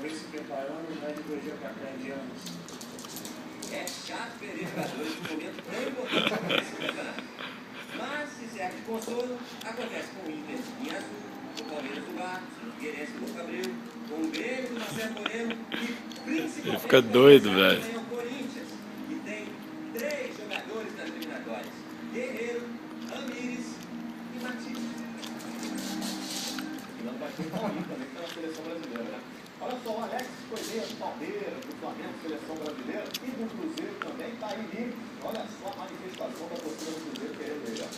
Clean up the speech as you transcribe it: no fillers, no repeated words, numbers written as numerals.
Talvez se preparando, vai de 2 dias para cá de anos. É chato perder jogadores no momento tão importante desse campeonato. Mas, se serve de consolo, acontece com o Inter em azul, o Palmeiras do Barros, o Figueirense do Gabriel, com o Grêmio do Marcelo Moreno e principalmente Ele fica doido, velho. o Corinthians, que tem 3 jogadores nas eliminatórias: Guerreiro, Ramires e Matias. E não vai ter o Paulinho também, que está na seleção brasileira, né? Olha só, o Alex foi meia do Palmeiras, do Flamengo, seleção brasileira, e do Cruzeiro também, tá aí livre. Olha só a manifestação da torcida do Cruzeiro querendo ele, ó.